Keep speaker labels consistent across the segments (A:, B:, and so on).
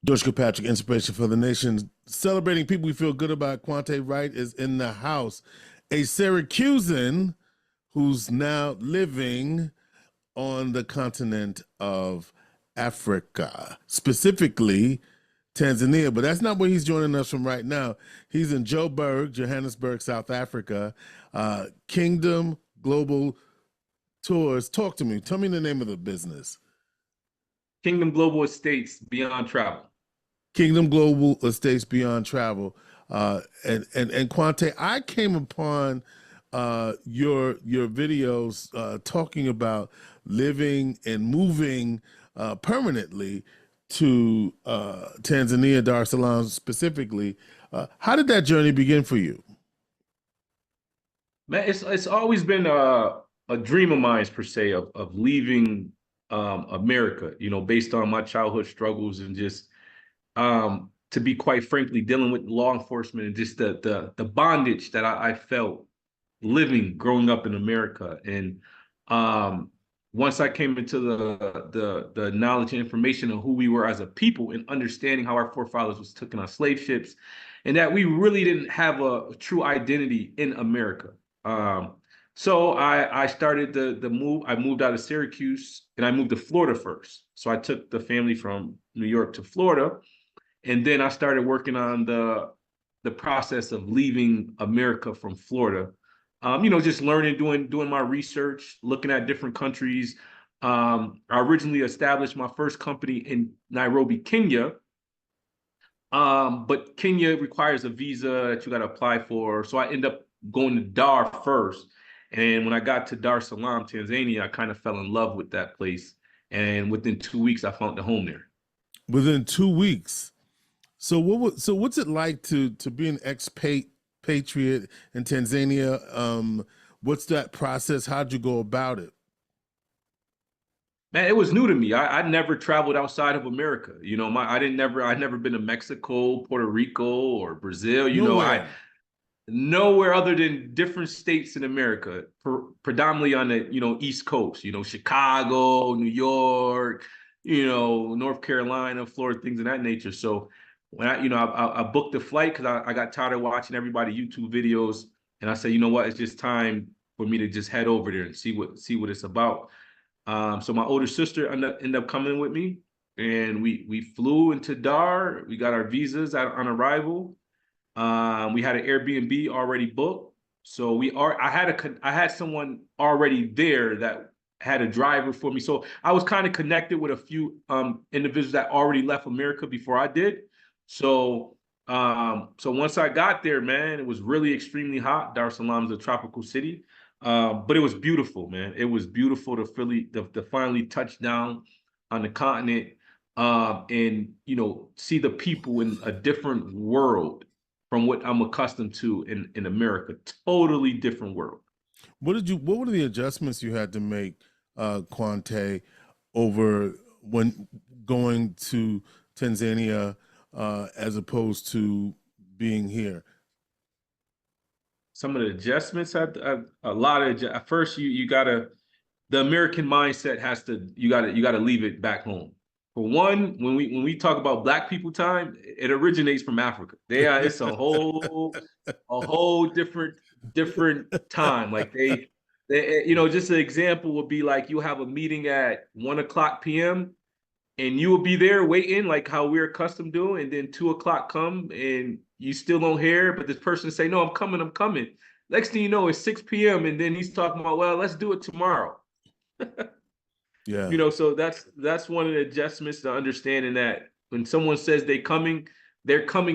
A: George Kilpatrick Inspiration for the Nation. Celebrating people we feel good about. Quante Wright is in the house. A Syracusan who's now living on the continent of Africa, specifically Tanzania, but that's not where he's joining us from right now. He's in Johannesburg, South Africa. Kingdom Global Tours. Talk to me. Tell me the name of the business.
B: Kingdom Global Estates Beyond Travel.
A: Kingdom Global Estates Beyond Travel. And Quante, I came upon your videos talking about living and moving permanently to Tanzania, Dar es Salaam specifically. How did that journey begin for you?
B: Man, it's always been a dream of mine, per se, of leaving America, based on my childhood struggles and just, to be quite frankly, dealing with law enforcement and just the bondage that I felt growing up in America. And once I came into the knowledge and information of who we were as a people and understanding how our forefathers was taken on slave ships, and that we really didn't have a true identity in America. So I started the move. I moved out of Syracuse and I moved to Florida first. So I took the family from New York to Florida, and then I started working on the process of leaving America from Florida. Just learning, doing my research, looking at different countries. I originally established my first company in Nairobi, Kenya. But Kenya requires a visa that you got to apply for. So I ended up going to Dar first. And when I got to Dar es Salaam, Tanzania, I kind of fell in love with that place. And within 2 weeks, I found a home there.
A: Within 2 weeks. So what's it like to be an expatriate in Tanzania? What's that process? How'd you go about it?
B: Man, it was new to me. I never traveled outside of America. I'd never been to Mexico, Puerto Rico, or Brazil. Nowhere other than different states in America, predominantly on the East Coast. Chicago, New York, North Carolina, Florida, things of that nature. So when I booked the flight because I got tired of watching everybody YouTube videos, and I said, you know what, it's just time for me to just head over there and see what it's about. So my older sister ended up coming with me, and we flew into Dar. We got our visas on arrival. We had an Airbnb already booked, so I had someone already there that had a driver for me. So I was kind of connected with a few individuals that already left America before I did. So once I got there, man, it was really extremely hot. Dar es Salaam is a tropical city. But it was beautiful, man. It was beautiful to finally touch down on the continent, and see the people in a different world from what I'm accustomed to in America. Totally different world.
A: What were the adjustments you had to make, Quante, over when going to Tanzania as opposed to being here?
B: Some of the adjustments, a lot of at first the American mindset you gotta leave it back home. For one, when we talk about Black people time, it originates from Africa. It's a whole different time. Like they just an example would be like you have a meeting at 1:00 p.m. and you will be there waiting like how we're accustomed to, and then 2:00 come and you still don't hear, but this person say, no, I'm coming. Next thing you know, it's 6 p.m. and then he's talking about, well, let's do it tomorrow.
A: Yeah.
B: So that's one of the adjustments to understanding that when someone says their coming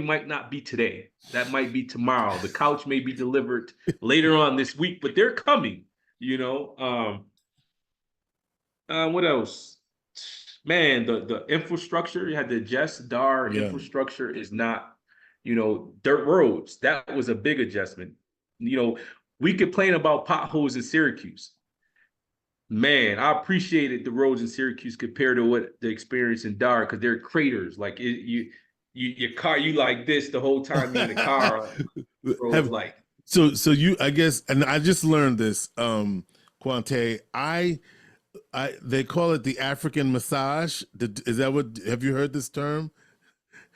B: might not be today. That might be tomorrow. The couch may be delivered later on this week, but they're coming, What else? Man, the infrastructure, you had to adjust. Dar infrastructure is not, dirt roads. That was a big adjustment. We complain about potholes in Syracuse. Man, I appreciated the roads in Syracuse compared to what the experience in Dar, because they're craters. Like your car, you like this the whole time you're in the car.
A: So you, I guess, and I just learned this, Quante. They call it the African massage. Is that have you heard this term?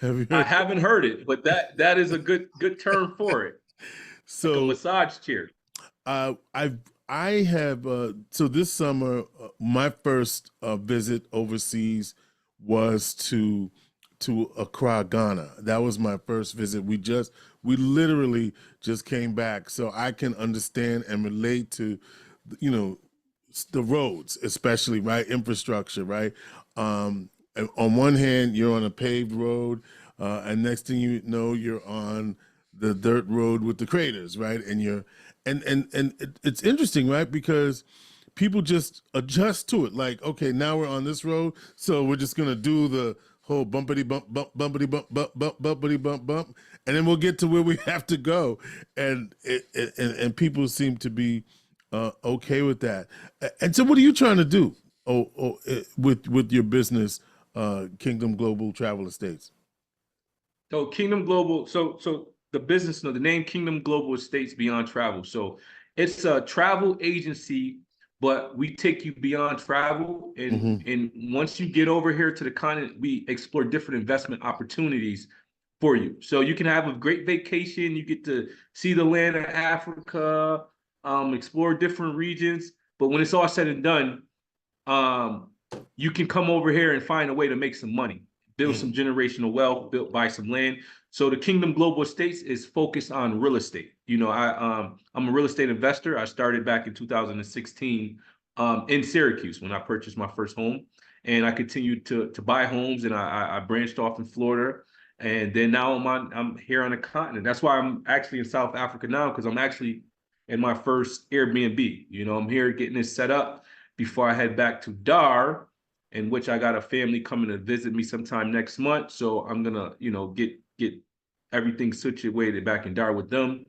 A: Have you
B: I
A: heard?
B: haven't heard it, but that is a good term for it, like a
A: So
B: massage chair.
A: I have so this summer my first visit overseas was to Accra, Ghana. That was my first visit. We literally just came back, so I can understand and relate to, you know, the roads, especially, right, infrastructure, right. And on one hand, you're on a paved road, and next thing you know, you're on the dirt road with the craters, right, and you're it's interesting, right, because people just adjust to it. Like, okay, now we're on this road, so we're just gonna do the whole bumpity bump bump bumpity bump bump bump bumpity bump bump, and then we'll get to where we have to go. And people seem to be okay with that. And so, what are you trying to do? With your business, Kingdom Global Travel Estates.
B: So Kingdom Global, so the business, no, the name Kingdom Global Estates Beyond Travel. So it's a travel agency, but we take you beyond travel.
A: Mm-hmm.
B: And once you get over here to the continent, we explore different investment opportunities for you. So you can have a great vacation. You get to see the land of Africa, explore different regions. But when it's all said and done, um, you can come over here and find a way to make some money, build some generational wealth, buy some land. So the Kingdom Global Estates is focused on real estate. I'm a real estate investor. I started back in 2016 in Syracuse when I purchased my first home, and I continued to buy homes, and I branched off in Florida, and then now I'm here on the continent. That's why I'm actually in South Africa now, because I'm actually in my first Airbnb. I'm here getting this set up before I head back to Dar, in which I got a family coming to visit me sometime next month. So I'm gonna, get everything situated back in Dar with them.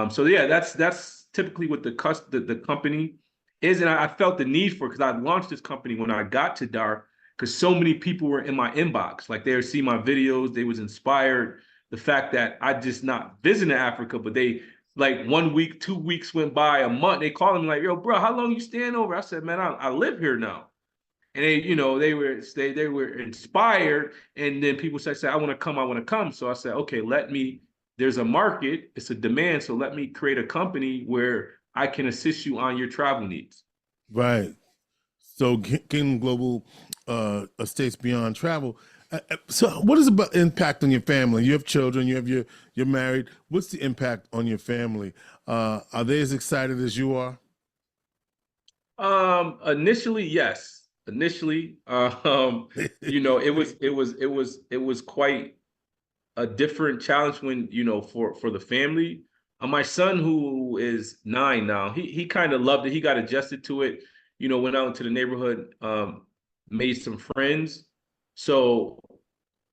B: So yeah, that's typically what the company is, and I felt the need for, because I launched this company when I got to Dar, because so many people were in my inbox, like they would see my videos, they was inspired. The fact that I just not visiting Africa, but they, like, 1 week, 2 weeks went by, a month, they called me like, yo, bro, how long you staying over? I said, man, I live here now. And they were inspired. And then people say, I want to come, I want to come. So I said, okay, there's a market, it's a demand. So let me create a company where I can assist you on your travel needs.
A: Right. So Kingdom Global Estates Beyond Travel. So what is about impact on your family? You have children, you're married. What's the impact on your family? Are they as excited as you are?
B: Initially, yes. Initially, it was quite a different challenge when, for the family. My son, who is 9 now, he kind of loved it. He got adjusted to it. Went out into the neighborhood, made some friends. So,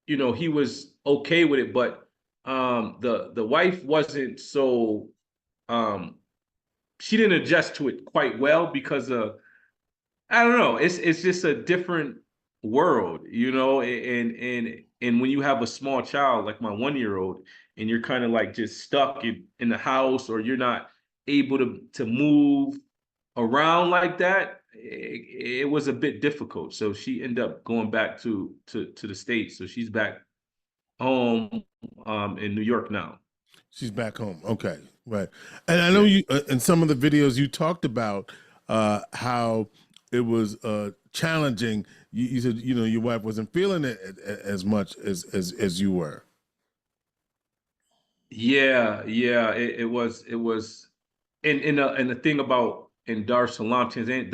B: he was okay with it. But the wife wasn't so, um she didn't adjust to it quite well, because I don't know. It's just a different world, and when you have a small child like my 1 year old, and you're kind of like just stuck in the house, or you're not able to move around like that, it was a bit difficult. So she ended up going back to the States. So she's back home in New York now.
A: She's back home. Okay, right. And I know
B: Yeah.
A: you in some of the videos you talked about how it was challenging. You said your wife wasn't feeling it as much as you were.
B: Yeah, yeah, it was, and the thing about in Dar es Salaam, Tanzania,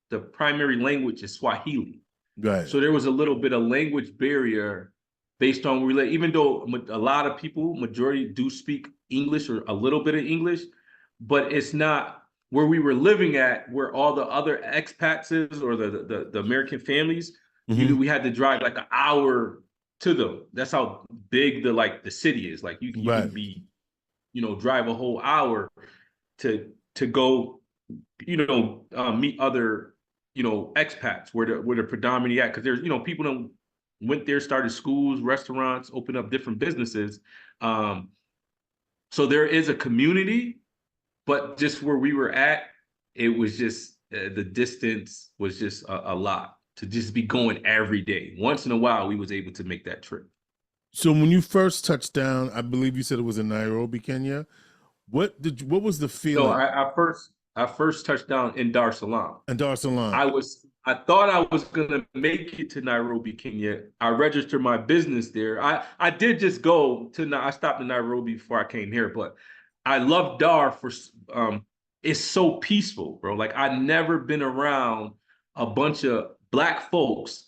B: the primary language is Swahili.
A: Right.
B: So there was a little bit of language barrier based on even though a lot of people, majority, do speak English or a little bit of English, but it's not where we were living at, where all the other expats is, or the American families.
A: Hmm.
B: We had to drive like an hour to them. That's how big the city is. Like you
A: Right.
B: can be, drive a whole hour to go, meet other, expats where they're predominantly at, because there's, people that went there, started schools, restaurants, opened up different businesses. Um, so there is a community, but just where we were at, it was just the distance was just a lot to just be going every day. Once in a while, we was able to make that trip.
A: So when you first touched down, I believe you said it was in Nairobi, Kenya. What was the
B: No,
A: feeling?
B: I first touched down in Dar es Salaam.
A: And Dar es Salaam.
B: I thought I was gonna make it to Nairobi, Kenya. I registered my business there. I did just go to I stopped in Nairobi before I came here, but I love Dar for it's so peaceful, bro. Like I never been around a bunch of black folks.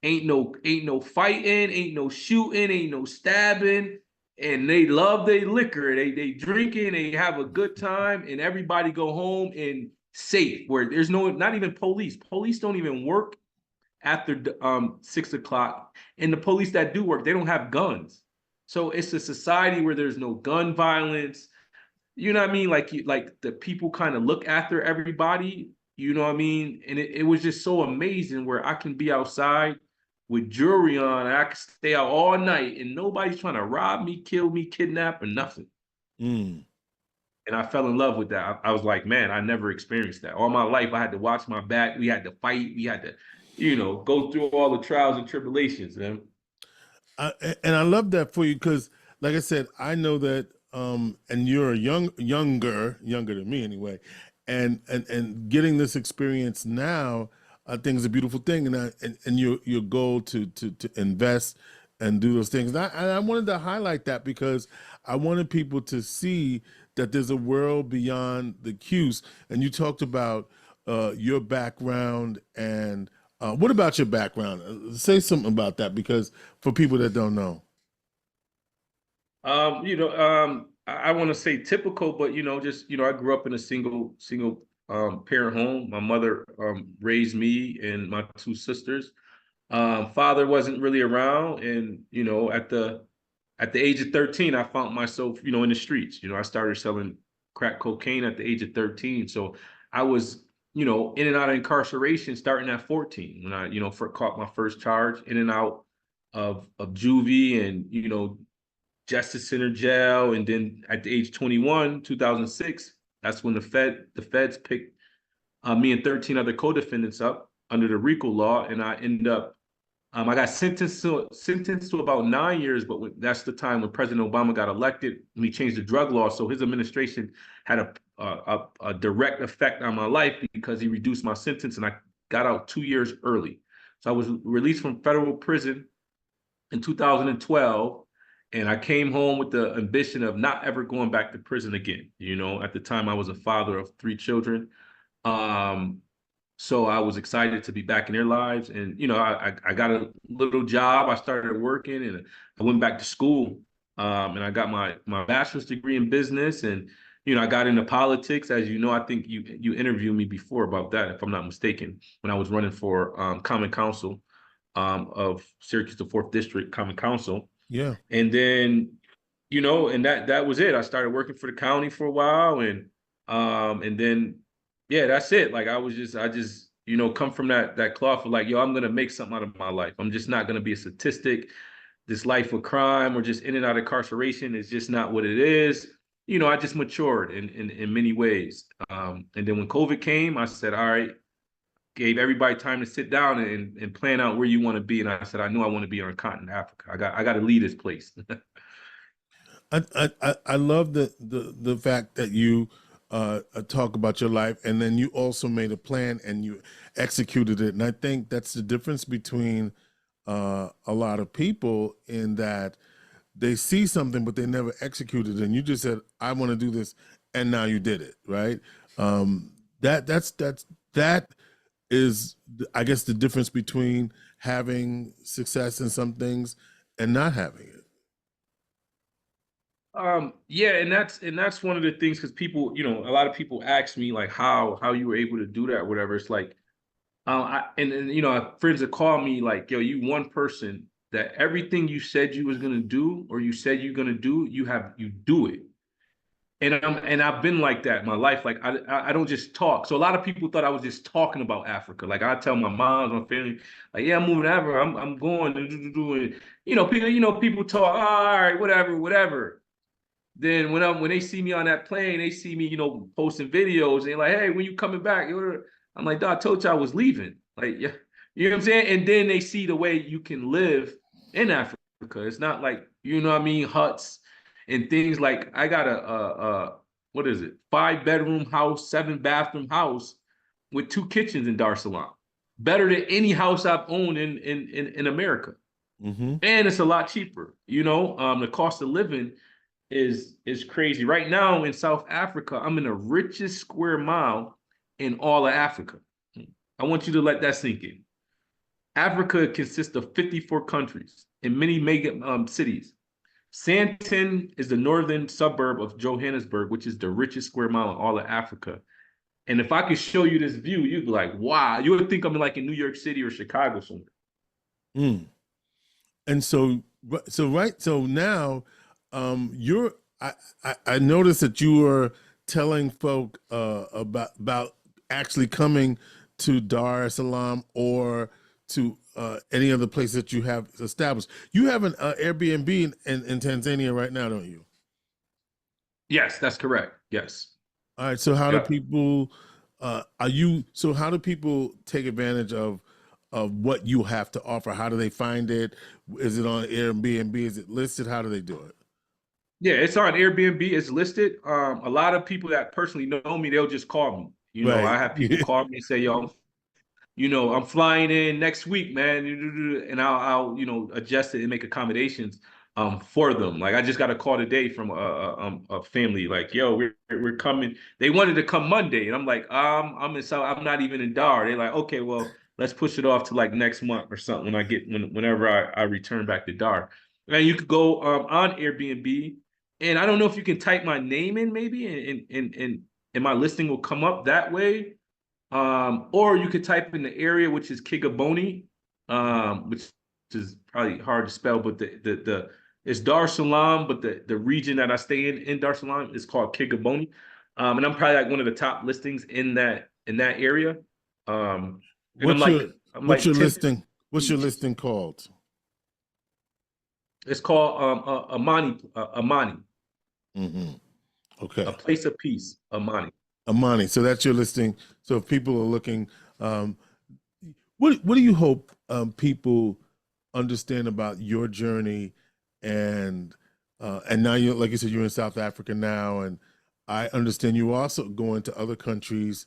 B: Ain't no fighting, ain't no shooting, ain't no stabbing, and they love their liquor. They drinking, they have a good time, and everybody go home and safe. Where there's not even police. Police don't even work after 6 o'clock, and the police that do work, they don't have guns. So it's a society where there's no gun violence. You know what I mean? Like the people kind of look after everybody. You know what I mean? And it was just so amazing where I can be outside with jewelry on, and I can stay out all night, and nobody's trying to rob me, kill me, kidnap, or nothing.
A: Mm.
B: And I fell in love with that. I was like, man, I never experienced that. All my life, I had to watch my back. We had to fight. We had to, go through all the trials and tribulations, man.
A: And I love that for you because, like I said, I know that, and you're younger than me anyway, and getting this experience now, I think is a beautiful thing, and your goal to invest and do those things. And I wanted to highlight that because I wanted people to see that there's a world beyond the cues. And you talked about your background, and what about your background? Say something about that, because for people that don't know.
B: I want to say typical, but I grew up in a single parent home. My mother raised me and my two sisters. Father wasn't really around, and at the age of 13, I found myself, in the streets. I started selling crack cocaine at the age of 13. So I was, in and out of incarceration starting at 14 when I, caught my first charge, in and out of juvie and, Justice Center jail. And then at the age 21, 2006, that's when the feds picked me and 13 other co-defendants up under the RICO law. And I ended up, I got sentenced to about 9 years, but that's the time when President Obama got elected and he changed the drug law. So his administration had a direct effect on my life because he reduced my sentence, and I got out 2 years early. So I was released from federal prison in 2012, and I came home with the ambition of not ever going back to prison again. At the time I was a father of 3 children. So I was excited to be back in their lives. And, I got a little job. I started working, and I went back to school. And I got my bachelor's degree in business. And, I got into politics. As you know, I think you interviewed me before about that, if I'm not mistaken, when I was running for Common Council of Syracuse, the 4th District Common Council.
A: Yeah.
B: And then, and that was it. I started working for the county for a while, and then, yeah, that's it. Like I just, come from that cloth of like, yo, I'm gonna make something out of my life. I'm just not gonna be a statistic. This life of crime or just in and out of incarceration is just not what it is. I just matured in many ways. And then when COVID came, I said, all right, gave everybody time to sit down and plan out where you want to be. And I said, I know I want to be on the continent of Africa. I got to lead this place.
A: I love the fact that you talk about your life, and then you also made a plan and you executed it. And I think that's the difference between a lot of people, in that they see something but they never executed it. And you just said, I want to do this, and now you did it, right? That is, I guess, the difference between having success in some things and not having it.
B: Yeah, and that's one of the things, because people, a lot of people ask me like how you were able to do that or whatever. It's like, friends that call me like, yo, you one person that everything you said you was gonna do or you said you're gonna do, you do it. And I've been like that in my life. Like I don't just talk. So a lot of people thought I was just talking about Africa. Like I tell my mom, my family, like, yeah, I'm moving to Africa. I'm going to do it. People talk, all right, whatever. Then when they see me on that plane, they see me, posting videos, and they're like, hey, when you coming back? I'm like, dog, I told you I was leaving. Like, yeah, You know what I'm saying? And then they see the way you can live in Africa. It's not like, you know what I mean, huts and things like I got a what is it? 5-bedroom house, 7-bathroom house with 2 kitchens in Dar es Salaam. Better than any house I've owned in America.
A: Mm-hmm.
B: And it's a lot cheaper. You know, the cost of living is crazy. Right now in South Africa, I'm in the richest square mile in all of Africa. I want you to let that sink in. Africa consists of 54 countries and many mega cities. Sandton is the northern suburb of Johannesburg, which is the richest square mile in all of Africa. And if I could show you this view, you'd be like, wow, you would think I'm like in New York City or Chicago somewhere.
A: Mm. And so now, you're. I noticed that you were telling folk about actually coming to Dar es Salaam or to any other place that you have established. You have an Airbnb in Tanzania right now, don't you?
B: Yes, that's correct. Yes.
A: All right. So how do
B: Yep.
A: people? How do people take advantage of what you have to offer? How do they find it? Is it on Airbnb? Is it listed? How do they do it?
B: Yeah, it's on Airbnb. It's listed. A lot of people that personally know me, they'll just call me. You know,
A: Right.
B: I have people call me and say, "Yo, you know, I'm flying in next week, man," and I'll adjust it and make accommodations for them. Like I just got a call today from a family, like, "Yo, we're coming." They wanted to come Monday, and I'm like, I'm in South. I'm not even in Dar. They're like, "Okay, well, let's push it off to like next month or something when whenever I return back to Dar." And you could go on Airbnb, and I don't know if you can type my name in maybe, and my listing will come up that way. Or you could type in the area, which is Kigaboni, which is probably hard to spell, but the it's Dar es Salaam, but the region that I stay in Dar es Salaam is called Kigaboni. And I'm probably like one of the top listings in that area. And
A: What's your
B: I'm like 10.
A: listing? What's your listing called?
B: It's called Amani,
A: Mm-hmm.
B: a
A: Okay.
B: place of peace, Amani.
A: Amani. So that's your listing. So if people are looking, what do you hope people understand about your journey and now you, like you said, you're in South Africa now, and I understand you also going to other countries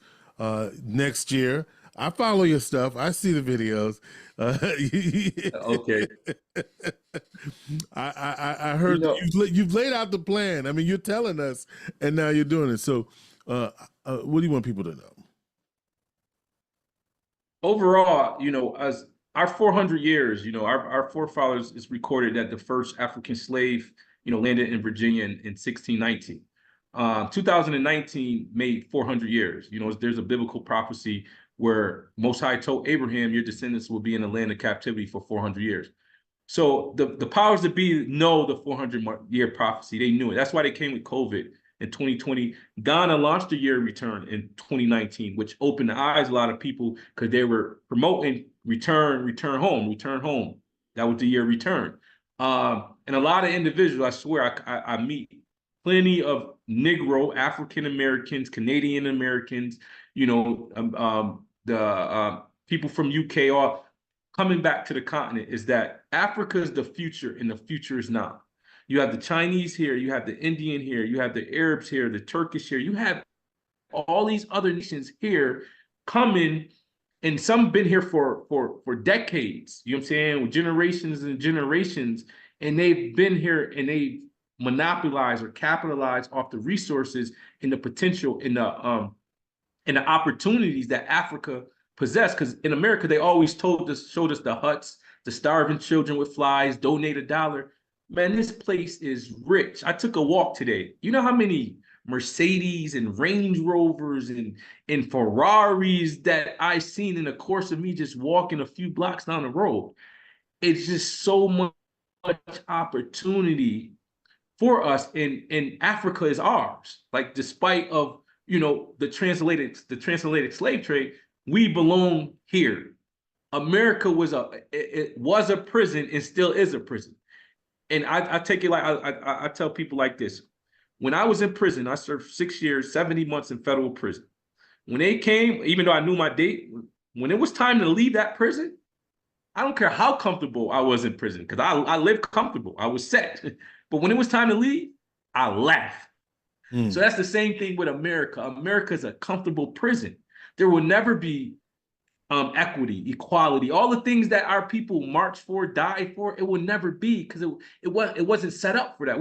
A: next year. I follow your stuff. I see the videos.
B: Okay.
A: I
B: You
A: heard
B: know,
A: you've laid out the plan. I mean, you're telling us, and now you're doing it. So, what do you want people to know?
B: overall, as our 400 years, our forefathers, it's recorded that the first African slave, landed in Virginia in 1619. 2019 made 400 years. There's a biblical prophecy where Most High told Abraham, your descendants will be in the land of captivity for 400 years. So the powers that be know the 400-year prophecy. They knew it. That's why they came with COVID in 2020. Ghana launched a year return in 2019, which opened the eyes of a lot of people because they were promoting return home. That was the year return. And a lot of individuals, I swear, I meet plenty of Negro, African Americans, Canadian Americans, the people from UK, all coming back to the continent, is that Africa is the future and the future is now. You have the Chinese here, you have the Indian here, you have the Arabs here, the Turkish here, you have all these other nations here coming, and some been here for decades, you know what I'm saying, with generations and generations, and they've been here and they monopolize or capitalize off the resources and the potential and the opportunities that Africa possess. Because in America, they always showed us the huts, the starving children with flies, donate $1. Man, this place is rich. I took a walk today. You know how many Mercedes and Range Rovers and Ferraris that I've seen in the course of me just walking a few blocks down the road? It's just so much opportunity for us, and Africa is ours. Like, despite of the translated slave trade, we belong here. America was a prison and still is a prison. And I take it like I tell people like this. When I was in prison, I served 6 years, 70 months in federal prison. When they came, even though I knew my date, when it was time to leave that prison, I don't care how comfortable I was in prison, because I lived comfortable. I was set. But when it was time to leave, I left. So that's the same thing with America. America is a comfortable prison. There will never be equity, equality, all the things that our people march for, die for. It will never be, because it wasn't set up for that.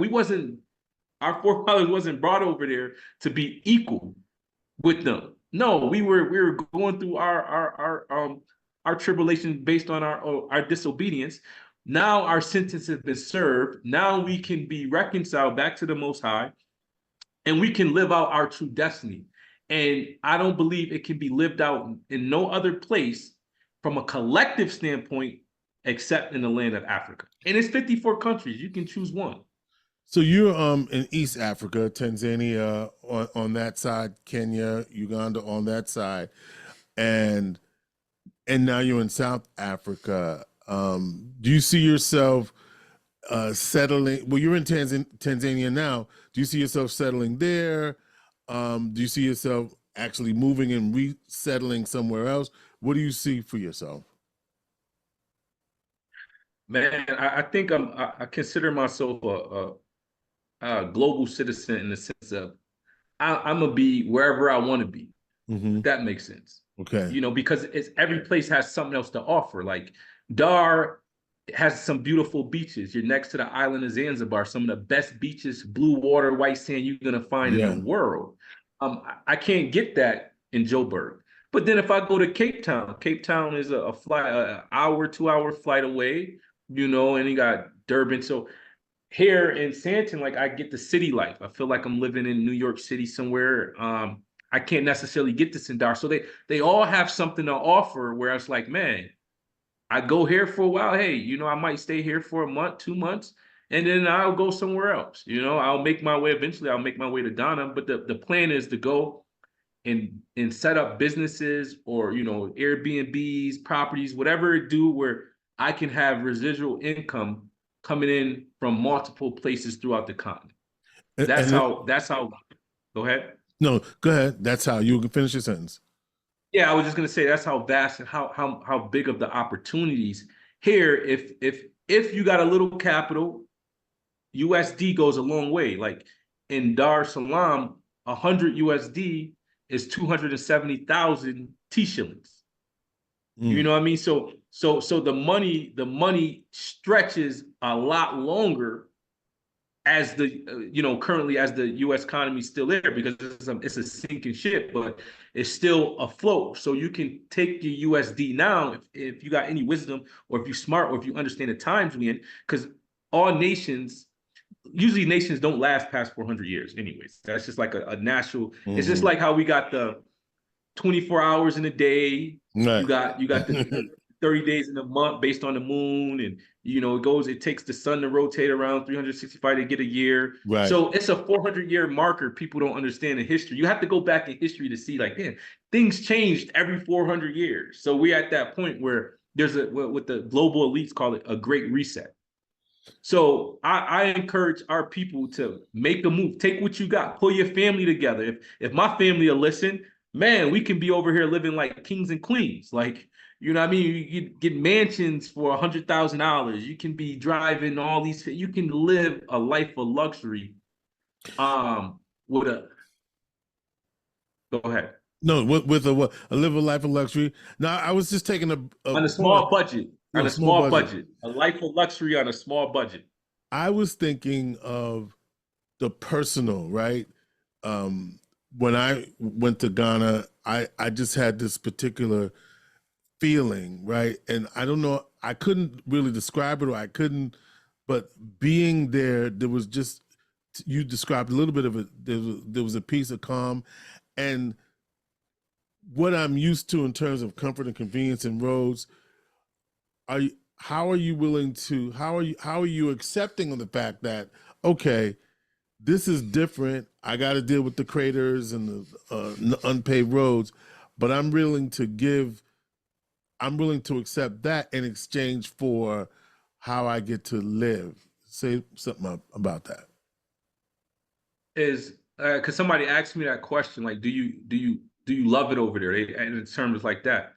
B: Our forefathers wasn't brought over there to be equal with them. No, we were going through our tribulation based on our disobedience. Now our sentence has been served. Now we can be reconciled back to the Most High, and we can live out our true destiny. And I don't believe it can be lived out in no other place from a collective standpoint except in the land of Africa. And it's 54 countries. You can choose one.
A: So you're in East Africa, Tanzania on that side, Kenya, Uganda on that side, and now you're in South Africa. Do you see yourself settling? Well, you're in Tanzania now. Do you see yourself settling there? Do you see yourself actually moving and resettling somewhere else? What do you see for yourself?
B: Man, I think I consider myself a global citizen, in the sense of I'm gonna be wherever I want to be.
A: Mm-hmm.
B: If that makes sense.
A: Okay.
B: Because every place has something else to offer. Like Dar has some beautiful beaches. You're next to the island of Zanzibar, some of the best beaches, blue water, white sand you're gonna find in the world. I can't get that in Joburg. But then if I go to Cape Town is a flight, an hour, 2 hour flight away, and you got Durban. So here in Santon, like, I get the city life. I feel like I'm living in New York City somewhere. I can't necessarily get this in Dar. So they all have something to offer where it's like, man, I go here for a while. Hey, I might stay here for a month, 2 months, and then I'll go somewhere else. I'll make my way eventually. I'll make my way to Ghana. But the plan is to go and set up businesses, or, Airbnbs, properties, whatever it do, where I can have residual income coming in from multiple places throughout the continent. That's how. Go ahead.
A: No, go ahead. That's how you can finish your sentence.
B: Yeah, I was just gonna say that's how vast and how big of the opportunities here. If you got a little capital, USD goes a long way. Like in Dar es Salaam, 100 USD is 270,000 T shillings. You know what I mean? So the money stretches a lot longer as currently, as the U.S. economy is still there, because it's a sinking ship, but it's still afloat. So you can take your USD now, if you got any wisdom, or if you're smart, or if you understand the times we in, because usually nations don't last past 400 years anyways. That's just like a natural. It's just like how we got the 24 hours in a day. Right. You got the 30 days in a month based on the moon, and it takes the sun to rotate around 365 to get a year. Right. So it's a 400-year marker people don't understand in history. You have to go back in history to see, like, man, things changed every 400 years. So we're at that point where there's what the global elites call it, a great reset. So I encourage our people to make a move. Take what you got, pull your family together. If my family will listen, man, we can be over here living like kings and queens. Like, you know what I mean? You get mansions for $100,000. You can be driving all these. You can live a life of luxury. With a. Go ahead.
A: No, with a live a life of luxury. Now, I was just taking
B: on a small budget. On a small budget. A life of luxury on a small budget.
A: I was thinking of the personal, right? When I went to Ghana, I just had this particular feeling, right? And I don't know, I couldn't really describe it, but being there was just, you described a little bit of it. There was a piece of calm, and what I'm used to in terms of comfort and convenience and roads. How are you accepting of the fact that, okay, this is different. I got to deal with the craters and the unpaved roads, but I'm willing to accept that in exchange for how I get to live. Say something about that.
B: Is because somebody asked me that question, like, do you love it over there? And in terms like that,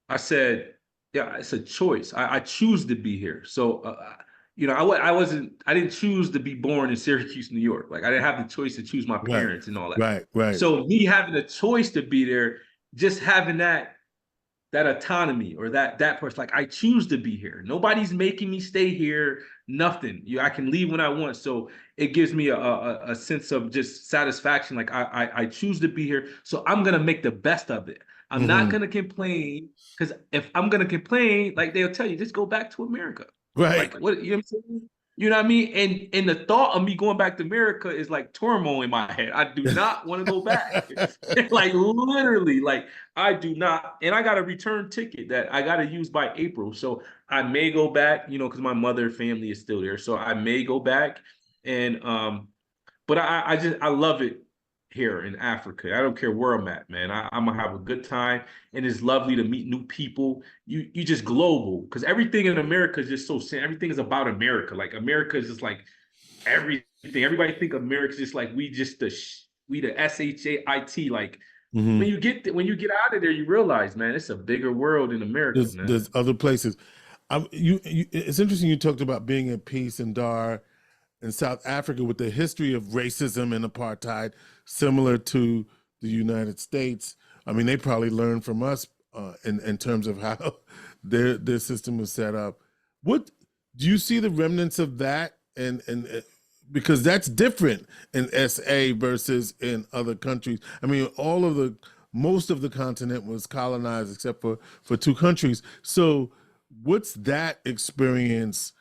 B: I said, yeah, it's a choice. I choose to be here. So, I didn't choose to be born in Syracuse, New York. Like I didn't have the choice to choose my
A: Right,
B: parents and all that.
A: right, right.
B: So me having a choice to be there, just having that autonomy or that person, like I choose to be here. Nobody's making me stay here. Nothing. I can leave when I want. So it gives me a sense of just satisfaction. Like I choose to be here. So I'm gonna make the best of it. I'm not
A: Hmm.
B: gonna complain because if I'm gonna complain, like they'll tell you, just go back to America.
A: Right.
B: Like what you know what I'm saying? You know what I mean? And the thought of me going back to America is like turmoil in my head. I do not want to go back. Like literally, like I do not, and I got a return ticket that I got to use by April. So I may go back, because my mother family is still there. So I may go back, and but I love it here in Africa. I don't care where I'm at, man. I'm gonna have a good time, and it's lovely to meet new people. You just global because everything in America is just so everything is about America. Like America is just like everything. Everybody think America's just like we just we the SHAIT like
A: Hmm.
B: when you get out of there, you realize, man, it's a bigger world in America,
A: There's
B: man.
A: other places. It's interesting you talked about being at peace in Dar in South Africa with the history of racism and apartheid, similar to the United States. I mean, they probably learned from us in terms of how their system was set up. What do you see the remnants of that? And because that's different in SA versus in other countries. I mean, most of the continent was colonized except for two countries. So, what's that experience?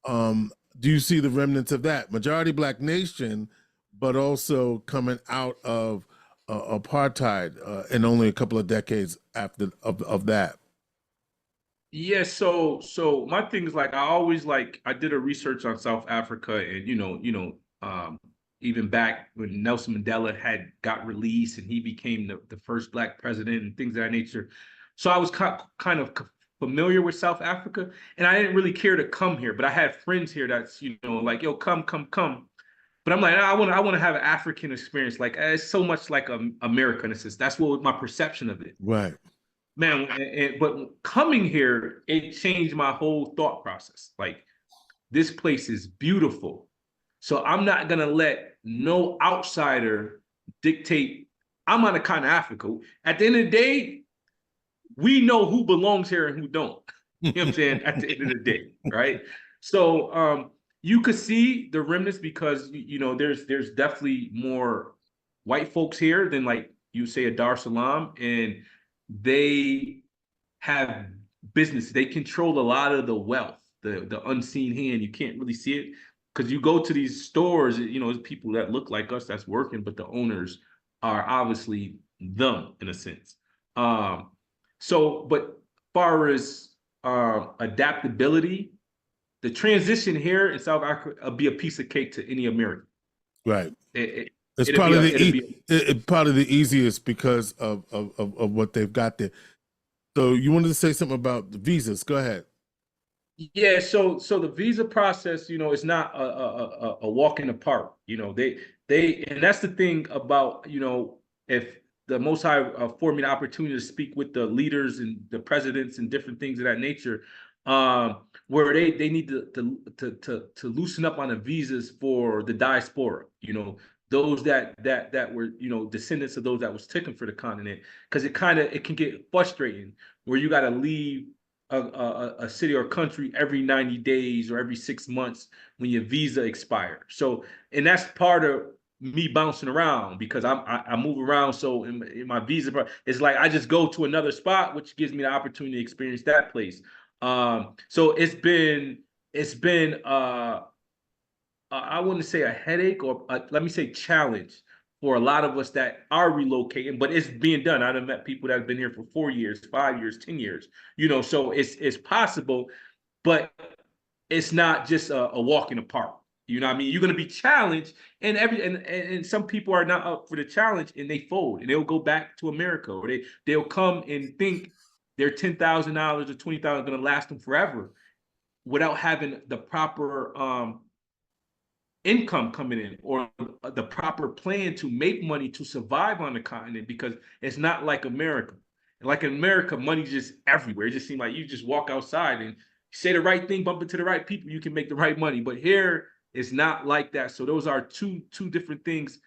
A: Do you see the remnants of that majority black nation, but also coming out of apartheid in only a couple of decades after of that?
B: Yeah, so my thing is like I always like I did a research on South Africa and even back when Nelson Mandela had got released and he became the first black president and things of that nature. So I was kind of familiar with South Africa and I didn't really care to come here, but I had friends here that's like yo come. But I'm like I want to have an African experience. Like it's so much like America in a sense. That's what my perception of it.
A: Right.
B: Man, but coming here, it changed my whole thought process. Like, this place is beautiful. So I'm not gonna let no outsider dictate. I'm on a kind of Africa. At the end of the day, we know who belongs here and who don't. You know what I'm saying? At the end of the day, right? So you could see the remnants because there's definitely more white folks here than like you say a Dar es Salaam, and they have business. They control a lot of the wealth, the unseen hand. You can't really see it because you go to these stores, there's people that look like us that's working, but the owners are obviously them in a sense. Um, but far as adaptability, the transition here in South Africa will be a piece of cake to any American.
A: Right.
B: It, it,
A: It's
B: it'll be a, it'll be
A: probably the easiest because of what they've got there. So you wanted to say something about the visas? Go ahead.
B: Yeah, so the visa process, is not a walk in the park. And that's the thing about, if the Most High afford me the opportunity to speak with the leaders and the presidents and different things of that nature, where they need to loosen up on the visas for the diaspora, those that were, descendants of those that was taken for the continent, because it can get frustrating where you got to leave a city or country every 90 days or every 6 months when your visa expires. So, and that's part of me bouncing around because I move around. So in my visa, it's like I just go to another spot, which gives me the opportunity to experience that place. So it's been I wouldn't say a headache or let me say challenge for a lot of us that are relocating, but it's being done. I've met people that have been here for 4 years, 5 years, 10 years, so it's possible, but it's not just a walk in the park. You know what I mean? You're going to be challenged, and and some people are not up for the challenge, and they fold, and they'll go back to America, or they'll come and think their $10,000 or 20,000 going to last them forever, without having the proper income coming in or the proper plan to make money to survive on the continent, because it's not like America. Like in America, money's just everywhere. It just seems like you just walk outside and say the right thing, bump into the right people, you can make the right money. But here, it's not like that. So those are two different things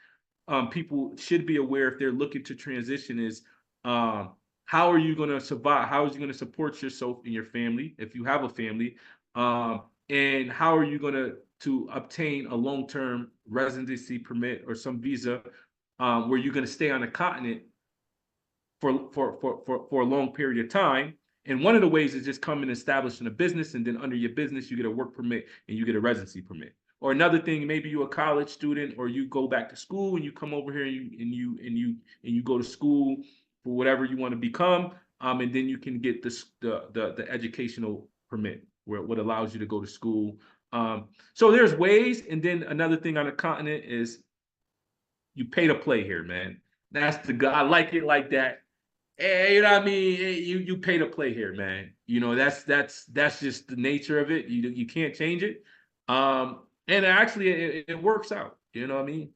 B: people should be aware if they're looking to transition is how are you going to survive? How is you going to support yourself and your family if you have a family? And how are you going to obtain a long-term residency permit or some visa where you're going to stay on the continent for a long period of time? And one of the ways is just come and establishing a business, and then under your business, you get a work permit and you get a residency permit. Or another thing, maybe you're a college student, or you go back to school and you come over here and you go to school for whatever you want to become, and then you can get the educational permit where what allows you to go to school. So there's ways, and then another thing on the continent is you pay to play here, man. That's I like it like that. Hey, you know what I mean? You pay to play here, man. You know, that's just the nature of it. You can't change it. And actually it works out. You know what I mean?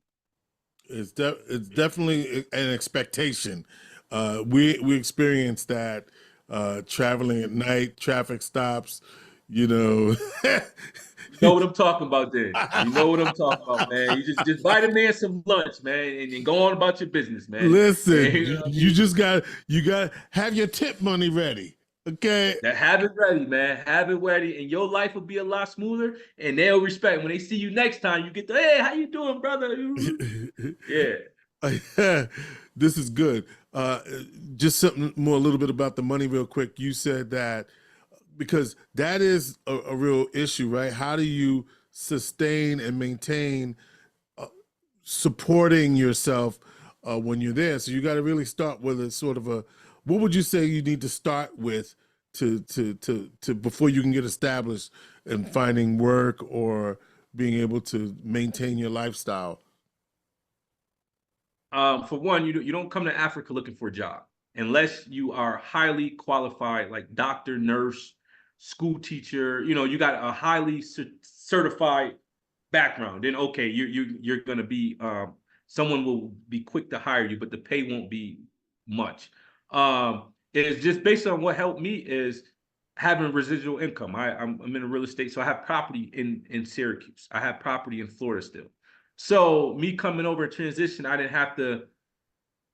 A: It's definitely an expectation. We experienced that traveling at night, traffic stops, you know.
B: You know what I'm talking about then. You know what I'm talking about, man. You just buy the man some lunch, man, and then go on about your business, man.
A: Listen,
B: And, you know what I mean?
A: you got have your tip money ready. Okay.
B: That have it ready, man. Have it ready, and your life will be a lot smoother. And they'll respect when they see you next time. You get the hey, how you doing, brother? Yeah.
A: This is good. Just something more, a little bit about the money, real quick. You said that because that is a real issue, right? How do you sustain and maintain supporting yourself when you're there? So you got to really start with a sort of a. What would you say you need to start with to before you can get established and finding work or being able to maintain your lifestyle?
B: For one, you don't come to Africa looking for a job unless you are highly qualified, like doctor, nurse, school teacher. You know, you got a highly certified background. Then okay, you're gonna be someone will be quick to hire you, but the pay won't be much. It's just based on what helped me is having residual income. I'm in real estate, so I have property in Syracuse. I have property in Florida still. So me coming over transition, I didn't have to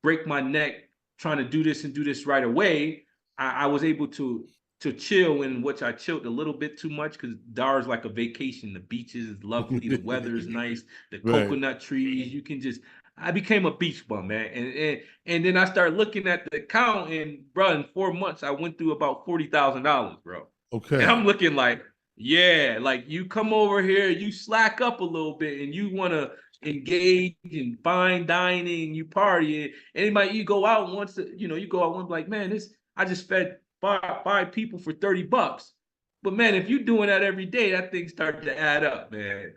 B: break my neck trying to do this and do this right away. I was able to chill, in which I chilled a little bit too much because Dar is like a vacation. The beaches is lovely, the weather is nice, the coconut trees. You can just I became a beach bum, man. And then I started looking at the account, and bro, in 4 months, I went through about $40,000, bro.
A: Okay.
B: And I'm looking like, yeah, like you come over here, you slack up a little bit, and you want to engage in fine dining, you party. Anybody, you go out once, you go out one like, man, I just fed five people for $30. But man, if you're doing that every day, that thing starts to add up, man.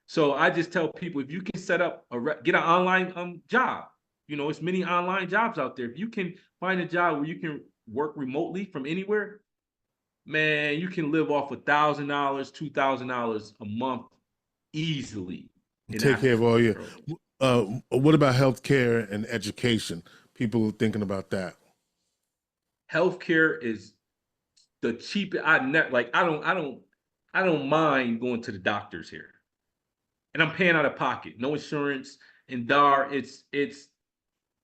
B: So I just tell people, if you can set up get an online job, it's many online jobs out there. If you can find a job where you can work remotely from anywhere, man, you can live off $1,000, $2,000 a month easily.
A: Take care of all your. What about healthcare and education? People are thinking about that.
B: Healthcare is the cheapest. I don't mind going to the doctors here, and I'm paying out of pocket, no insurance. In Dar, it's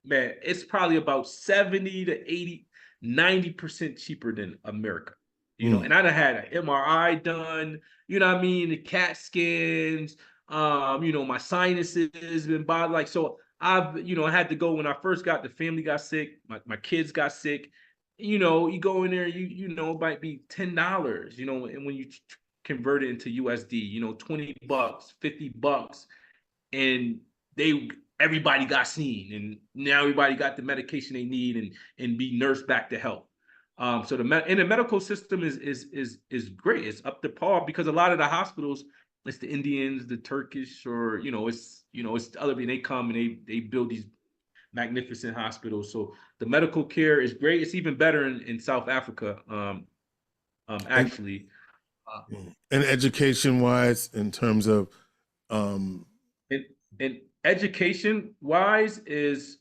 B: man, it's probably about 70 to 80, 90% cheaper than America. And I done had an MRI done, you know what I mean, the CAT scans, my sinuses been bothered. Like, so I had to go when I first the family got sick, my kids got sick. You go in there, it might be $10, and when you convert it into USD, $20, $50, and everybody got seen, and now everybody got the medication they need and be nursed back to health. So the medical system is great. It's up to par because a lot of the hospitals, it's the Indians, the Turkish, or it's other. They come and they build these magnificent hospitals. So the medical care is great. It's even better in South Africa. Actually,
A: and education wise, in terms of
B: and education wise is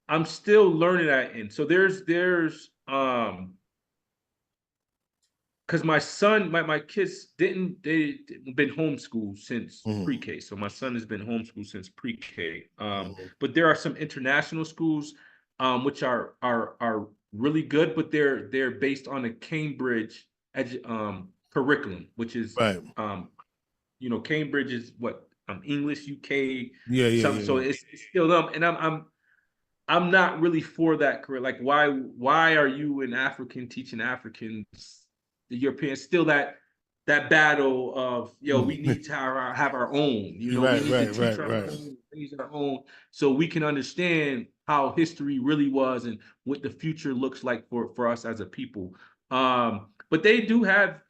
B: I'm still learning that. And so there's because my son, my kids they've been homeschooled since
A: Mhm.
B: pre-K. So my son has been homeschooled since pre-K.
A: Mhm.
B: But there are some international schools which are really good, but they're based on a Cambridge curriculum, which is
A: Right.
B: Cambridge is what English, UK,
A: Yeah, yeah,
B: some
A: yeah,
B: so
A: yeah.
B: it's still them. And I'm not really for that career. Like, why are you an African teaching Africans, the Europeans? Still that battle of we need to have our own. We
A: Right,
B: need to
A: right,
B: teach
A: right,
B: our
A: right.
B: own, raise our own, so we can understand how history really was and what the future looks like for us as a people. But they do have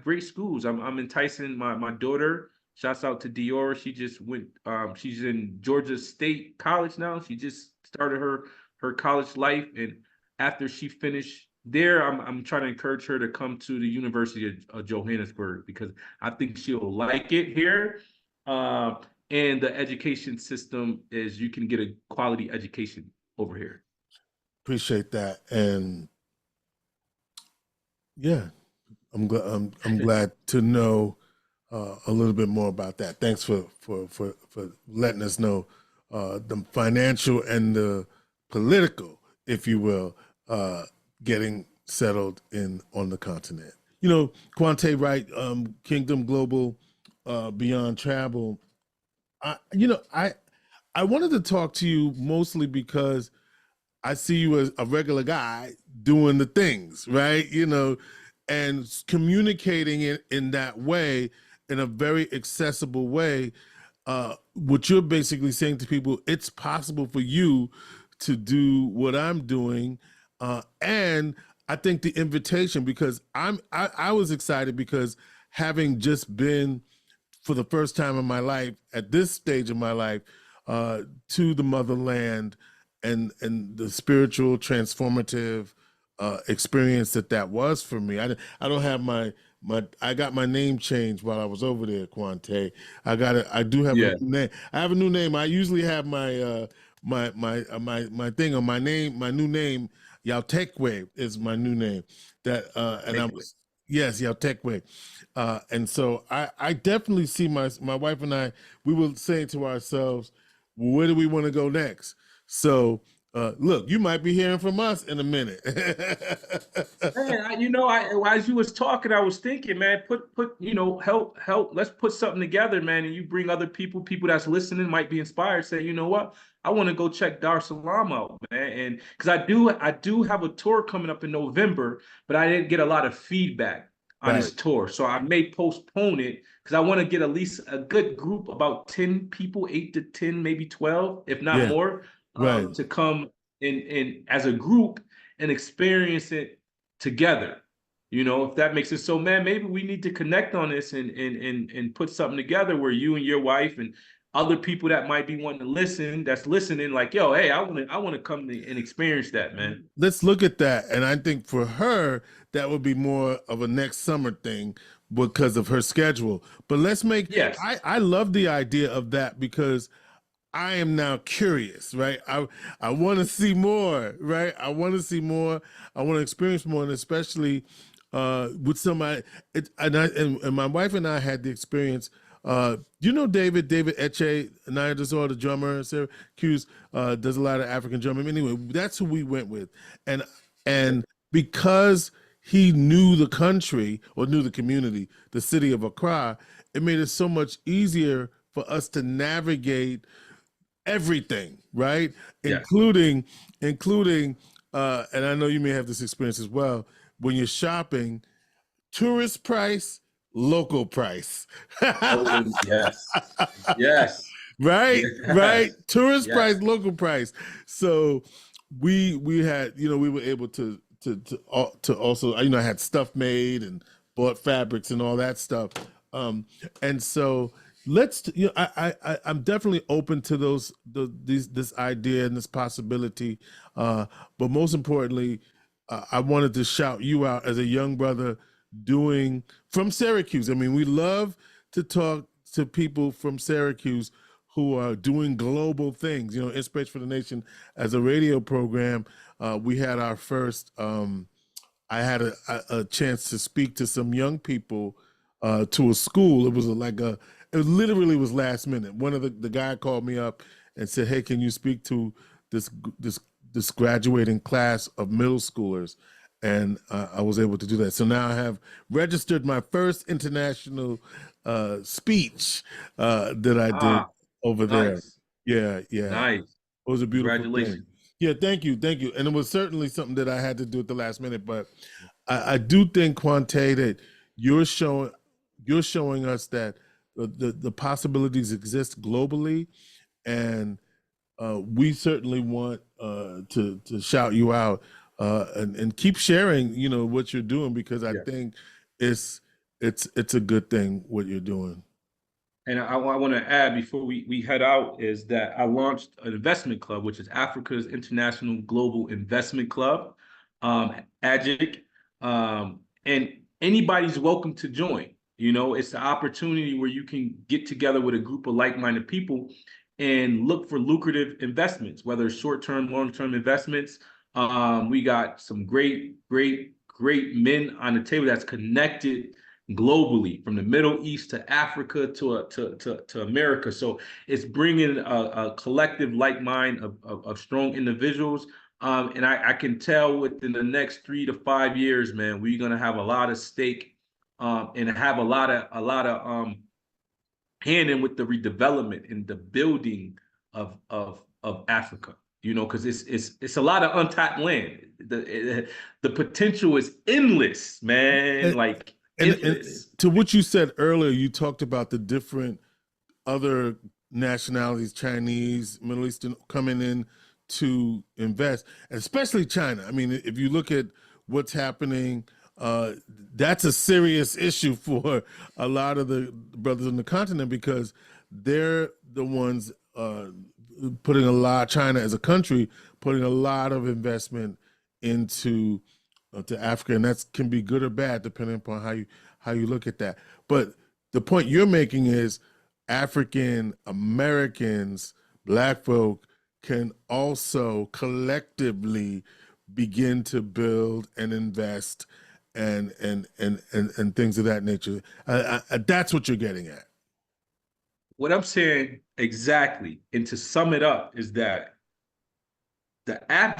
B: great schools. I'm enticing my daughter. Shouts out to Dior. She just went. She's in Georgia State College now. She just started her college life, and after she finished there, I'm trying to encourage her to come to the University of Johannesburg because I think she'll like it here. Uh, and the education system is you can get a quality education over here.
A: Appreciate that. And yeah, I'm glad to know a little bit more about that. Thanks for letting us know the financial and the political, if you will, getting settled in on the continent. Quante Wright, Kingdom Global, Beyond Travel. I wanted to talk to you mostly because I see you as a regular guy doing the things, right? And communicating it in that way, in a very accessible way. What you're basically saying to people, it's possible for you to do what I'm doing. And I think the invitation, because I was excited because having just been for the first time in my life at this stage of my life to the motherland and the spiritual transformative experience that was for me. I don't have my I got my name changed while I was over there, Quante. I do have a
B: Yeah,
A: new name. I have a new name. I usually have my thing on my name. My new name, Yautekwe, is my new name. That and I was yes, Yautekwe. And so I definitely see my wife and I, we were saying to ourselves, where do we want to go next? So look, you might be hearing from us in a minute.
B: man. As you was talking, I was thinking, man, put help. Let's put something together, man, and you bring other people that's listening might be inspired. Say, you know what, I want to go check Dar es Salaam out, man, and because I do have a tour coming up in November, but I didn't get a lot of feedback on
A: Right.
B: this tour, so I may postpone it because I want to get at least a good group, about 10 people, 8 to 10, maybe 12, if not
A: Yeah.
B: more,
A: Right.
B: to come in as a group and experience it together. If that makes it so, man, maybe we need to connect on this and put something together where you and your wife and other people that might be wanting to listen, that's listening, like, yo, hey, I want to come and experience that, man.
A: Let's look at that. And I think for her, that would be more of a next summer thing because of her schedule. But let's make,
B: Yes.
A: I love the idea of that because I am now curious, right? I want to see more, right? I want to see more. I want to experience more, and especially with somebody. And my wife and I had the experience. David Eche, Naya Desor, the drummer, Syracuse, does a lot of African drumming. Anyway, that's who we went with, and because he knew the country or knew the community, the city of Accra, it made it so much easier for us to navigate everything, right?
B: Yes.
A: Including and I know you may have this experience as well, when you're shopping, tourist price, local price.
B: Oh, yes. Yes.
A: Right,
B: Yes.
A: tourist price,
B: Yes.
A: local price. So we had, we were able to also, I had stuff made and bought fabrics and all that stuff. And so I'm definitely open to this idea and this possibility. But most importantly, I wanted to shout you out as a young brother from Syracuse. I mean, we love to talk to people from Syracuse who are doing global things. Inspiration for the Nation as a radio program. We had our first. I had a chance to speak to some young people to a school. It was it literally was last minute. One of the guy called me up and said, "Hey, can you speak to this graduating class of middle schoolers?" And I was able to do that. So now I have registered my first international speech that I did over there.
B: Nice.
A: Yeah.
B: Nice.
A: It was a beautiful thing.
B: Congratulations.
A: Yeah, thank you. And it was certainly something that I had to do at the last minute. But I do think, Quante, that you're showing us that the possibilities exist globally, and we certainly want to shout you out and keep sharing, what you're doing, because I think it's a good thing what you're doing.
B: And I want to add before we head out is that I launched an investment club, which is Africa's International Global Investment Club, AGIC, and anybody's welcome to join. It's an opportunity where you can get together with a group of like-minded people and look for lucrative investments, whether it's short-term, long-term investments. We got some great men on the table that's connected globally, from the Middle East to Africa to America. So it's bringing a collective like mind of strong individuals. And I can tell within the next 3 to 5 years, man, we're gonna have a lot of stake and have a lot of hand in with the redevelopment and the building of Africa. Because it's a lot of untapped land. The potential is endless, man.
A: And to what you said earlier, you talked about the different other nationalities, Chinese, Middle Eastern, coming in to invest, especially China. I mean, if you look at what's happening, that's a serious issue for a lot of the brothers on the continent, because they're the ones China as a country, putting a lot of investment into to Africa, and that can be good or bad depending upon how you look at that. But the point you're making is African Americans, Black folk, can also collectively begin to build and invest and things of that nature. That's what you're getting at.
B: What I'm saying exactly, and to sum it up, is that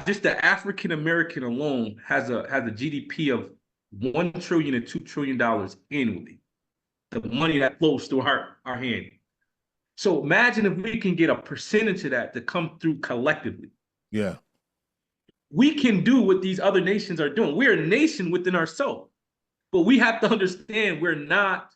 B: just the African American alone has a GDP of $1 trillion and $2 trillion annually. The money that flows through our hand. So imagine if we can get a percentage of that to come through collectively.
A: Yeah.
B: We can do what these other nations are doing. We're a nation within ourselves, but we have to understand we're not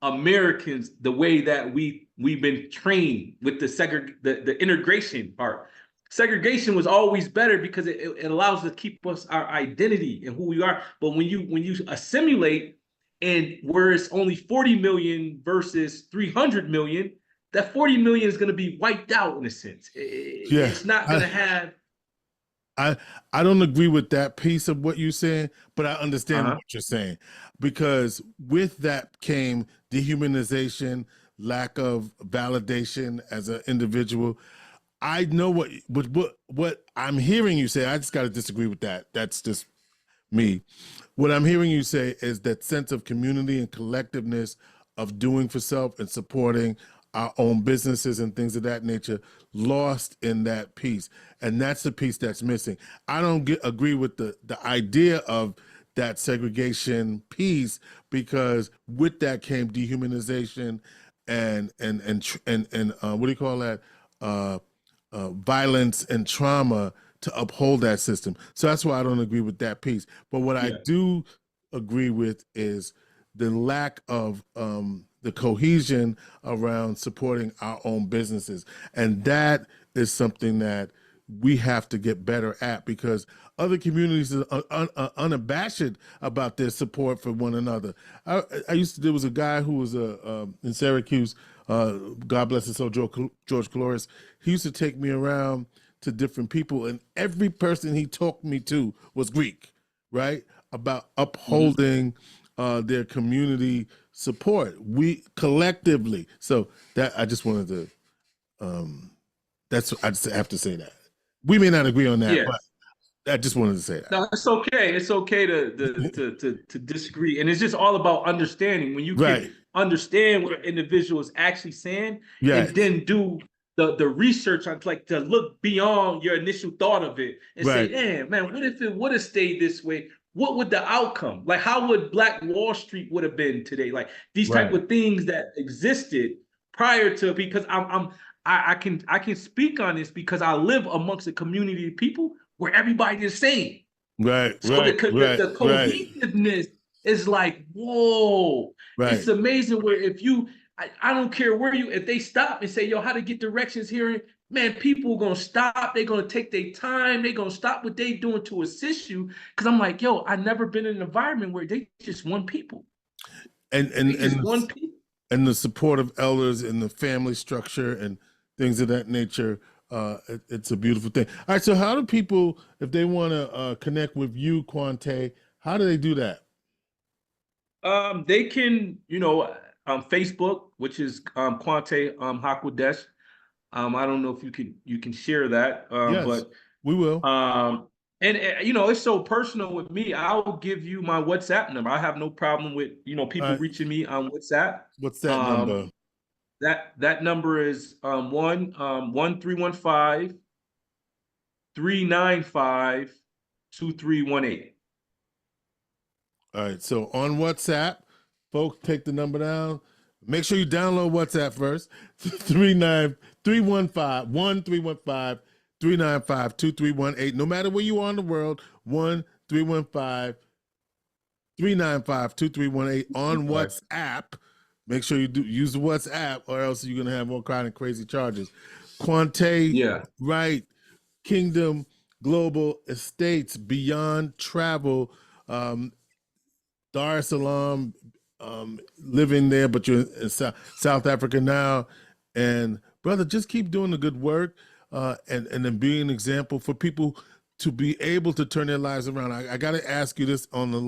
B: Americans the way that we've been trained with the integration part. Segregation was always better because it allows us to keep us our identity and who we are. But when you assimilate, and where it's only 40 million versus 300 million, that 40 million is going to be wiped out in a sense. It's not going to have.
A: I don't agree with that piece of what you're saying, but I understand what you're saying, because with that came dehumanization, lack of validation as an individual. I know what I'm hearing you say. I just got to disagree with that. That's just me. What I'm hearing you say is that sense of community and collectiveness of doing for self and supporting our own businesses and things of that nature lost in that piece. And that's the piece that's missing. I don't agree with the idea of that segregation piece, because with that came dehumanization and what do you call that? Violence and trauma to uphold that system. So that's why I don't agree with that piece. But what I do agree with is the lack of the cohesion around supporting our own businesses. And that is something that we have to get better at, because other communities are unabashed about their support for one another. There was a guy who was in Syracuse, God bless his soul, George Kilpatrick. He used to take me around to different people, and every person he talked me to was Greek, right? About upholding their community support. We collectively. So that I just wanted to That's I just have to say that. We may not agree on that,
B: Yes.
A: but I just wanted to say that.
B: No, it's okay. It's okay to disagree, and it's just all about understanding. When you
A: Right.
B: can understand what an individual is actually saying,
A: Yes.
B: and then do the research on, like, to look beyond your initial thought of it and say,
A: Right.
B: "Damn, man, what if it would have stayed this way? What would the outcome? Like, how would Black Wall Street would have been today? Like these type
A: Right.
B: of things that existed prior to, because I can speak on this because I live amongst a community of people where everybody is the same.
A: Right.
B: So
A: Right.
B: the
A: Right.
B: cohesiveness is like, whoa.
A: Right.
B: It's amazing where if you, I don't care where you, if they stop and say, yo, how to get directions here, man, people are going to stop. They're going to take their time. They're going to stop what they're doing to assist you. Because I'm like, yo, I've never been in an environment where they just one people.
A: And
B: One people.
A: And the support of elders and the family structure and things of that nature. It's a beautiful thing. All right, so how do people, if they want to connect with you, Quante, how do they do that?
B: They can, Facebook, which is Quante Hakwadesh. I don't know if you can share that,
A: Yes,
B: but
A: we will.
B: And it's so personal with me. I'll give you my WhatsApp number. I have no problem with people reaching me on WhatsApp.
A: What's that number?
B: That number is 1315 395 2318.
A: All right, so on WhatsApp, folks, take the number down. Make sure you download WhatsApp first. 395-2318. No matter where you are in the world, 1-315-395-2318 on WhatsApp. Make sure you do use the WhatsApp, or else you're gonna have all kind of crazy charges. Quante Wright, Kingdom Global Estates, Beyond Travel, Dar es Salaam, living there, but you're in South Africa now. And brother, just keep doing the good work, and then be an example for people to be able to turn their lives around. I got to ask you this on the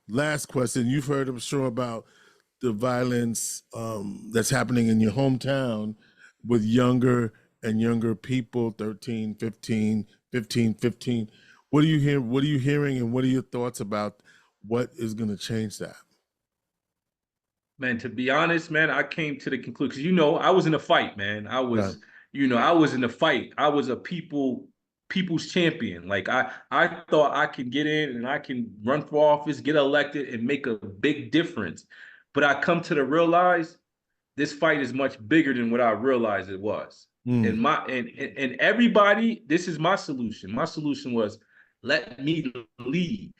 A: last question. You've heard, I'm sure, about the violence that's happening in your hometown with younger and younger people, 13, 15. What are you hearing? What are you hearing, and what are your thoughts about what is going to change that?
B: Man, to be honest, man, I came to the conclusion, because I was in a fight, man. I was in the fight. I was a people's champion. Like I thought I could get in and I can run for office, get elected, and make a big difference. But I come to realize this fight is much bigger than what I realized it was. And everybody, this is my solution. My solution was, let me leave.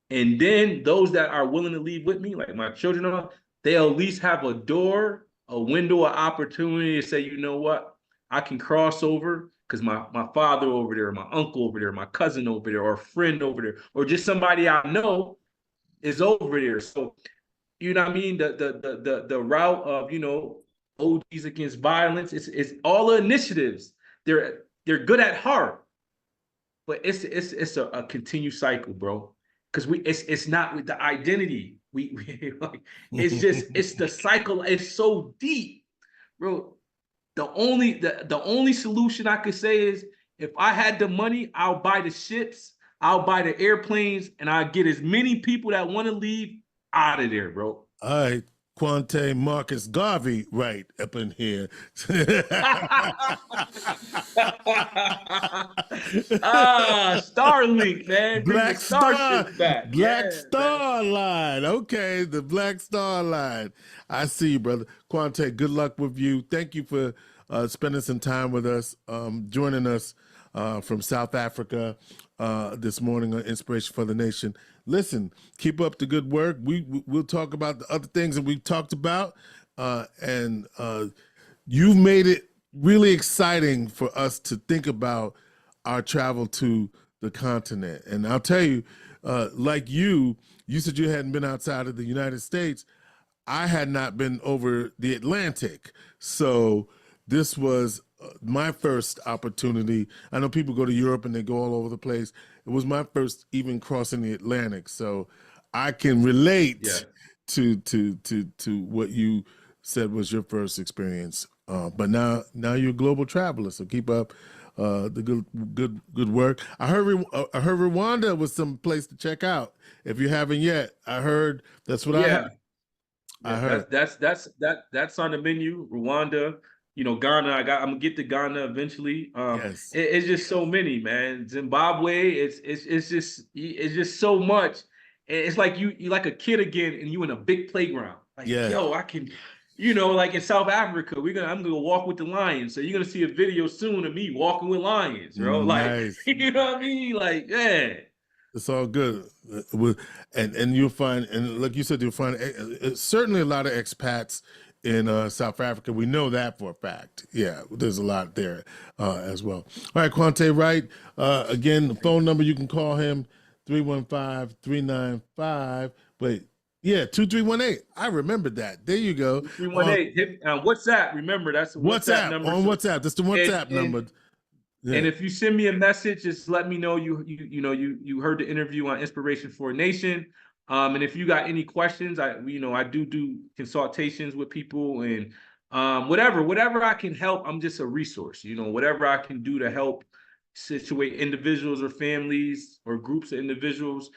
B: And then those that are willing to leave with me, like my children, they'll at least have a door, a window, an opportunity to say, you know what, I can cross over because my father over there, my uncle over there, my cousin over there, or a friend over there, or just somebody I know is over there. So, you know what I mean? The route of, OGs against violence, it's all the initiatives. They're good at heart, but it's a continued cycle, bro. Because it's not with the identity. We like, it's the cycle. It's so deep, bro. The only solution I could say is, if I had the money, I'll buy the ships, I'll buy the airplanes, and I'll get as many people that want to leave out of there, bro.
A: All right, Quante Marcus Garvey right up in here.
B: Starlink, man.
A: Black Star,
B: back.
A: Black Star Line. Okay, the Black Star Line. I see you, brother. Quante, good luck with you. Thank you for spending some time with us, joining us from South Africa this morning on Inspiration for the Nation. Listen, keep up the good work. We'll talk about the other things that we've talked about, and you've made it really exciting for us to think about our travel to the continent. And I'll tell you, like you said you hadn't been outside of the United States. I had not been over the Atlantic. So this was my first opportunity. I know people go to Europe and they go all over the place. It was my first even crossing the Atlantic. So I can relate to what you said was your first experience But now you're a global traveler, so keep up the good work. I heard Rwanda was some place to check out if you haven't yet. I heard that's what
B: Yeah,
A: I
B: yeah,
A: heard.
B: that's on the menu. Rwanda, Ghana. I'm gonna get to Ghana eventually.
A: Yes,
B: It's just so many, man. Zimbabwe, it's just so much. It's like you like a kid again, and you in a big playground. Like,
A: yes,
B: yo, I can, like in South Africa, I'm gonna walk with the lions. So you're gonna see a video soon of me walking with lions, bro. Like,
A: nice.
B: you know what I mean? Like, yeah.
A: It's all good. And you'll find, and like you said, you'll find certainly a lot of expats in South Africa. We know that for a fact. Yeah, there's a lot there as well. All right, Quante Wright. Again, the phone number you can call him 315-395. Wait, yeah, 2318. I remembered that. There you go.
B: 318. Hit WhatsApp. Remember, that's the WhatsApp
A: WhatsApp,
B: number.
A: on
B: So,
A: WhatsApp. That's the
B: and,
A: WhatsApp
B: and
A: number.
B: And
A: Yeah.
B: if you send me a message, just let me know you heard the interview on Inspiration for a Nation. And if you got any questions, I do consultations with people, and whatever I can help, I'm just a resource. Whatever I can do to help situate individuals or families or groups of individuals,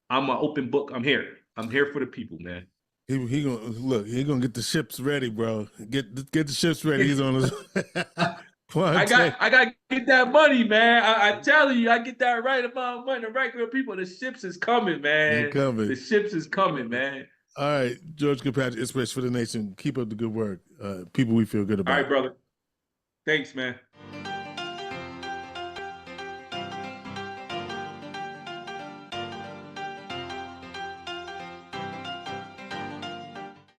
B: I'm an open book. I'm here. I'm here for the people, man.
A: He gonna look. He gonna get the ships ready, bro. Get the ships ready. He's on his.
B: I got to get that money, man. I tell you, I get that right amount of money. The regular people, the ships is coming,
A: They
B: man.
A: coming.
B: The ships is coming, man.
A: All right, George Kilpatrick, Inspiration for the Nation. Keep up the good work. People we feel good about.
B: All right, brother. Thanks, man.